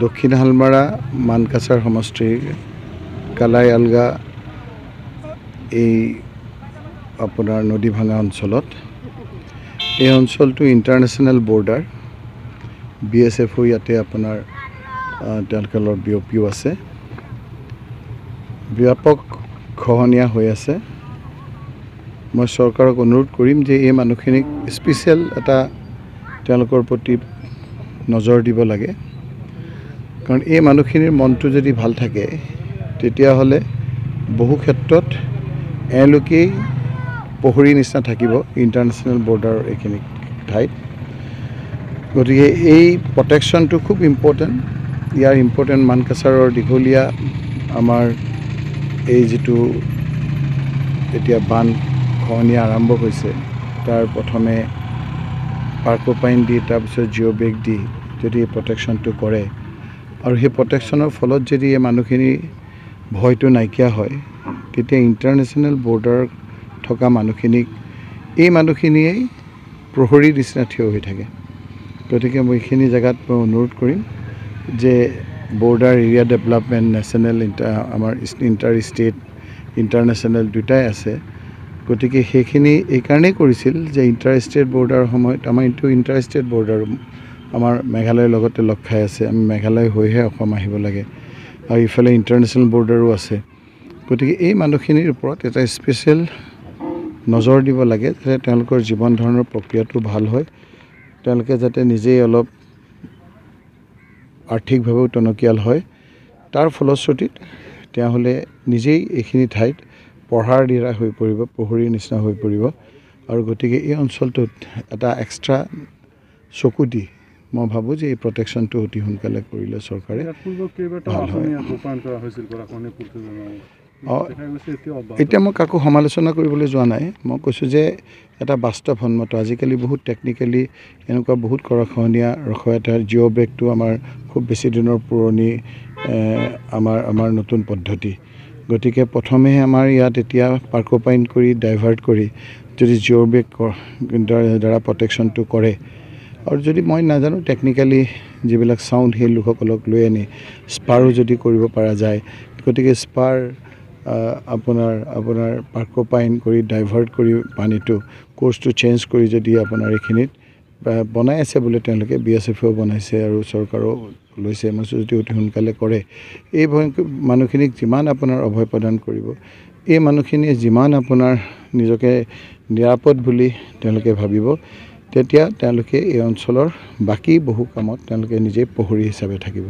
দক্ষিণ হালমাৰা মানকাছাৰ সমষ্টিৰ কালাই আলগা এই আপোনাৰ নদী ভাঙা অঞ্চলত এই অঞ্চলটো ইণ্টাৰনেশ্যনেল বৰ্ডাৰ BSF ইয়াতে আপোনাৰ তেওঁলোকৰ বিয়পিও আছে ব্যাপক খহনীয়া হৈ আছে মই চৰকাৰক অনুৰোধ কৰিম যে এই মানুহখিনিক স্পেচিয়েল এটা তেওঁলোকৰ প্ৰতি নজৰ দিব লাগে কাৰণ এই মানুহখিনিৰ মনটো যদি ভাল থাকে তেতিয়াহ'লে বহু ক্ষেত্ৰত এওঁলোকেই পহৰী নিচিনা থাকিব ইণ্টাৰনেশ্যনেল বৰ্ডাৰ এইখিনি ঠাইত গতিকে এই প্ৰটেকশ্যনটো খুব ইম্পৰ্টেণ্ট ইয়াৰ ইম্পৰ্টেণ্ট মানকাছাৰৰ দীঘলীয়া আমাৰ এই যিটো এতিয়া বান খহনীয়া আৰম্ভ হৈছে তাৰ প্ৰথমে পাৰ্কোপাইন দি তাৰপিছত জিঅ' বেগ দি যদি এই প্ৰটেকশ্যনটো কৰে আৰু সেই প্ৰটেকশ্যনৰ ফলত যদি এই মানুহখিনি ভয়টো নাইকিয়া হয় তেতিয়া ইণ্টাৰনেশ্যনেল বৰ্ডাৰ থকা মানুহখিনিক এই মানুহখিনিয়েই প্ৰহৰী নিচিনা থিয় হৈ থাকে গতিকে মই এইখিনি জেগাত মই অনুৰোধ কৰিম যে বৰ্ডাৰ এৰিয়া ডেভেলপমেণ্ট নেশ্যনেল আমাৰ ইণ্টাৰ ষ্টেট ইণ্টাৰনেশ্যনেল দুটাই আছে গতিকে সেইখিনি এইকাৰণেই কৰিছিল যে ইণ্টাৰ ষ্টেট বৰ্ডাৰৰ সময়ত আমাৰ এইটো ইণ্টাৰ ষ্টেট বৰ্ডাৰ আমাৰ মেঘালয়ৰ লগতে লগ খাই আছে আমি মেঘালয় হৈহে অসম আহিব লাগে আৰু ইফালে ইণ্টাৰনেশ্যনেল বৰ্ডাৰো আছে গতিকে এই মানুহখিনিৰ ওপৰত এটা স্পেচিয়েল নজৰ দিব লাগে যাতে তেওঁলোকৰ জীৱন ধাৰণৰ প্ৰক্ৰিয়াটো ভাল হয় তেওঁলোকে যাতে নিজেই অলপ আৰ্থিকভাৱেও টনকিয়াল হয় তাৰ ফলশ্ৰুতিত তেতিয়াহ'লে নিজেই এইখিনি ঠাইত পঢ়াৰ দিৰা হৈ পৰিব পহৰীৰ নিচিনা হৈ পৰিব আৰু গতিকে এই অঞ্চলটোত এটা এক্সট্ৰা চকু দি মই ভাবোঁ যে এই প্ৰটেকশ্যনটো অতি সোনকালে কৰিলে চৰকাৰে ভাল হয় এতিয়া মই কাকো সমালোচনা কৰিবলৈ যোৱা নাই মই কৈছোঁ যে এটা বাস্তৱসন্মত আজিকালি বহুত টেকনিকেলি এনেকুৱা বহুত গৰাখহনীয়া ৰখোৱা এটা জিঅ' বেগটো আমাৰ খুব বেছি দিনৰ পুৰণি আমাৰ নতুন পদ্ধতি গতিকে প্ৰথমে আমাৰ ইয়াত এতিয়া পাৰ্কোপাইন কৰি ডাইভাৰ্ট কৰি যদি জিঅ' বেগ দ্বাৰা প্ৰটেকশ্যনটো কৰে আৰু যদি মই নাজানো টেকনিকেলি যিবিলাক চাউণ্ড সেই লোকসকলক লৈ আনি স্পাৰো যদি কৰিব পৰা যায় গতিকে স্পাৰ আপোনাৰ পাৰ্কোপাইন কৰি ডাইভাৰ্ট কৰি পানীটো কোৰ্চটো চেঞ্জ কৰি যদি আপোনাৰ এইখিনিত বনাই আছে বোলে তেওঁলোকে BSFও বনাইছে আৰু চৰকাৰেও লৈছে মই যদি অতি সোনকালে কৰে এই মানুহখিনিক যিমান আপোনাৰ অভয় প্ৰদান কৰিব এই মানুহখিনিয়ে যিমান আপোনাৰ নিজকে নিৰাপদ বুলি তেওঁলোকে ভাবিব তেতিয়া তেওঁলোকে এই অঞ্চলৰ বাকী বহু কামত তেওঁলোকে নিজে পহৰী হিচাপে থাকিব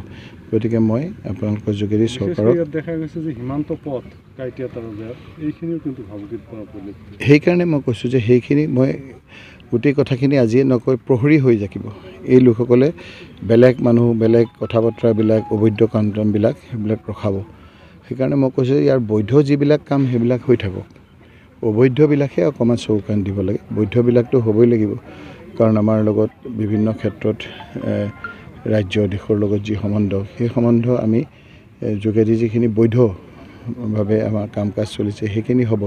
গতিকে মই আপোনালোকৰ যোগেদি চৰকাৰক দেখা গৈছে যে সীমান্ত পথ কাইটিয়া তাৰাজাৰ এইখিনিও কিন্তু ভাবুকিত পৰা পৰিলক্ষিত সেইকাৰণে মই কৈছোঁ যে সেইখিনি মই গোটেই কথাখিনি আজিয়ে নকৈ প্ৰহৰী হৈ থাকিব এই লোকসকলে বেলেগ মানুহ বেলেগ কথা বতৰাবিলাক অবৈধ কামবিলাক সেইবিলাক ৰখাব সেইকাৰণে মই কৈছোঁ ইয়াৰ বৈধ যিবিলাক কাম সেইবিলাক হৈ থাকক অবৈধবিলাকহে অকণমান চকু দিব লাগে বৈধবিলাকতো হ'বই লাগিব কাৰণ আমাৰ লগত বিভিন্ন ক্ষেত্ৰত ৰাজ্য দেশৰ লগত যি সম্বন্ধ সেই সম্বন্ধ আমি যোগেদি যিখিনি বৈধভাৱে আমাৰ কাম কাজ চলিছে সেইখিনি হ'ব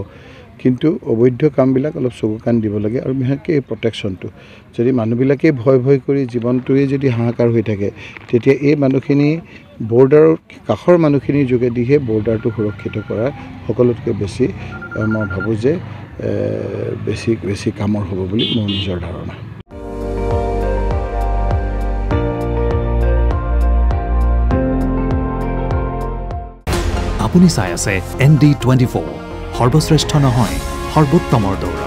কিন্তু অবৈধ কামবিলাক অলপ চকু কাণ দিব লাগে আৰু বিশেষকৈ এই প্ৰটেকশ্যনটো যদি মানুহবিলাকেই ভয় কৰি জীৱনটোৱে যদি হাহাকাৰ হৈ থাকে তেতিয়া এই মানুহখিনি বৰ্ডাৰৰ কাষৰ মানুহখিনিৰ যোগেদিহে বৰ্ডাৰটো সুৰক্ষিত কৰাৰ সকলোতকৈ বেছি মই ভাবোঁ যে বেছি কামৰ হ'ব বুলি মোৰ নিজৰ ধাৰণা আপুনি চাই আছে ND24 সৰ্বশ্ৰেষ্ঠ নহয় সৰ্বোত্তমৰ দৌৰা